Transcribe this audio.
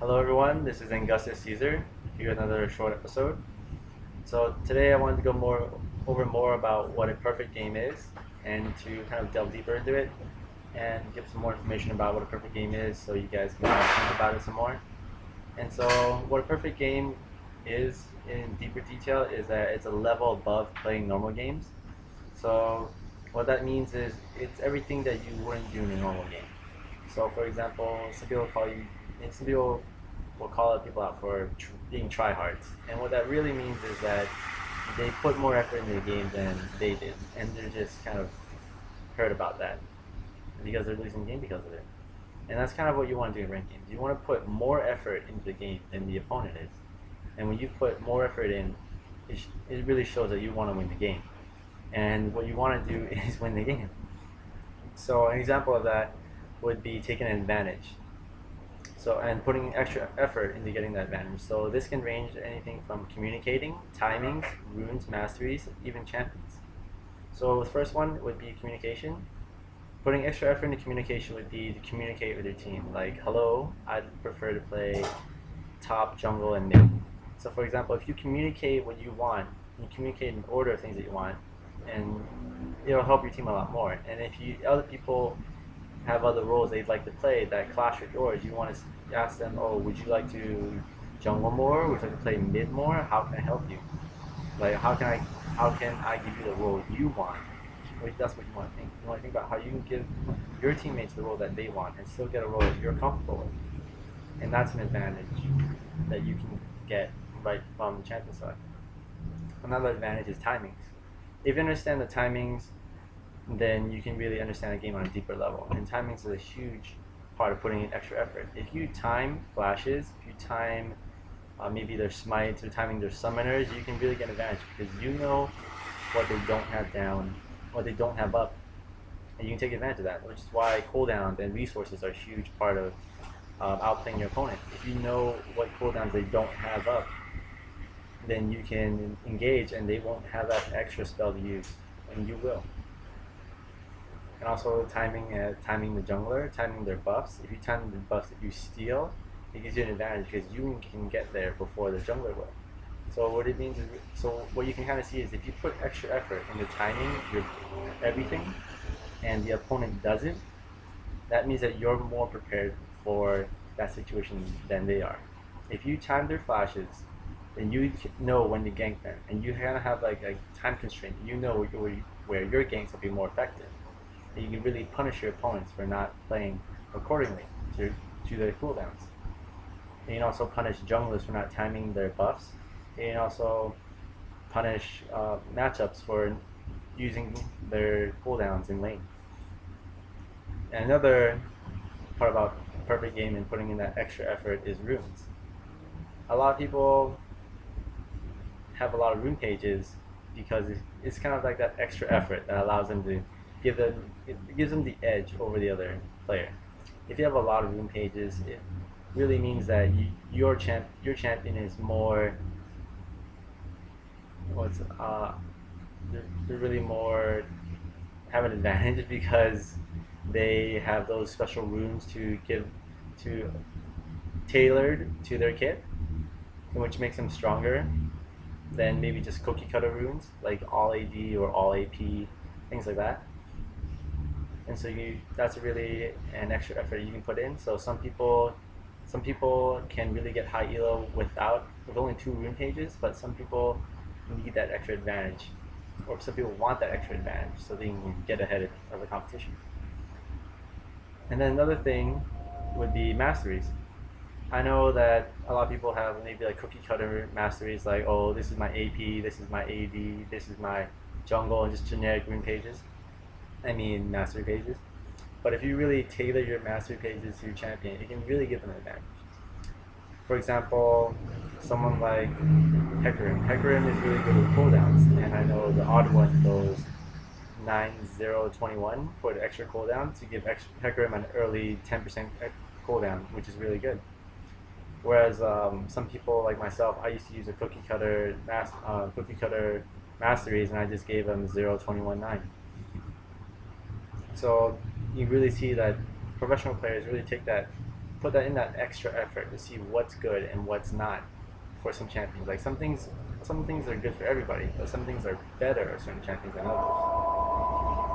Hello everyone, this is Augustus Caesar, here with another short episode. So today I wanted to go over more about what a perfect game is and to kind of delve deeper into it and give some more information about what a perfect game is so you guys can think about it some more. And so what a perfect game is in deeper detail is that it's a level above playing normal games. So what that means is it's everything that you wouldn't do in a normal game. So for example, some people will call people out for being tryhards. And what that really means is that they put more effort into the game than they did. And they're just kind of hurt about that because they're losing the game because of it. And that's kind of what you want to do in ranked games. You want to put more effort into the game than the opponent is. And when you put more effort in, it really shows that you want to win the game. And what you want to do is win the game. So an example of that would be taking an advantage. And putting extra effort into getting that advantage. So this can range anything from communicating, timings, runes, masteries, even champions. So the first one would be communication. Putting extra effort into communication would be to communicate with your team. Like, hello, I'd prefer to play top, jungle, and mid. So for example, if you communicate what you want, you communicate an order of things that you want, and it'll help your team a lot more. And if other people have other roles they'd like to play that clash with yours, you want to ask them, oh, would you like to jungle more? Would you like to play mid more? How can I help you? Like, how can I give you the role you want? That's what you want to think. You want to think about how you can give your teammates the role that they want and still get a role that you're comfortable with. And that's an advantage that you can get right from the champion side. Another advantage is timings. If you understand the timings, then you can really understand the game on a deeper level. And timings is a huge part of putting in extra effort. If you time flashes, if you time maybe their smites or timing their summoners, you can really get an advantage because you know what they don't have down, what they don't have up, and you can take advantage of that, which is why cooldowns and resources are a huge part of outplaying your opponent. If you know what cooldowns they don't have up, then you can engage and they won't have that extra spell to use, and you will. And also timing the jungler, timing their buffs. If you time the buffs that you steal, it gives you an advantage because you can get there before the jungler will. So what it means is, what you can kind of see is if you put extra effort into timing your everything, and the opponent doesn't, that means that you're more prepared for that situation than they are. If you time their flashes, then you know when to gank them, and you kind of have like a time constraint. You know where your ganks will be more effective. You can really punish your opponents for not playing accordingly to their cooldowns. And you can also punish junglers for not timing their buffs. And you can also punish matchups for using their cooldowns in lane. And another part about perfect game and putting in that extra effort is runes. A lot of people have a lot of rune pages because it's kind of like that extra effort that allows them to it gives them the edge over the other player. If you have a lot of rune pages, it really means that your champion is more they're really more have an advantage because they have those special runes to tailored to their kit, which makes them stronger than maybe just cookie cutter runes like all AD or all AP, things like that. And so that's really an extra effort you can put in. So some people can really get high elo with only 2 rune pages, but some people need that extra advantage, or some people want that extra advantage so they can get ahead of the competition. And then another thing would be masteries. I know that a lot of people have maybe like cookie cutter masteries, like, oh, this is my AP, this is my AD, this is my jungle, and just generic rune pages. Mastery pages. But if you really tailor your mastery pages to your champion, it can really give them an advantage. For example, someone like Hecarim. Hecarim is really good with cooldowns, and I know the odd one goes 9-0-21 for the extra cooldown to give Hecarim an early 10% cooldown, which is really good. Whereas some people like myself, I used to use a cookie cutter masteries, and I just gave them 0-21-9. So you really see that professional players really take that put that in that extra effort to see what's good and what's not for some champions. Like some things are good for everybody, but some things are better at certain champions than others.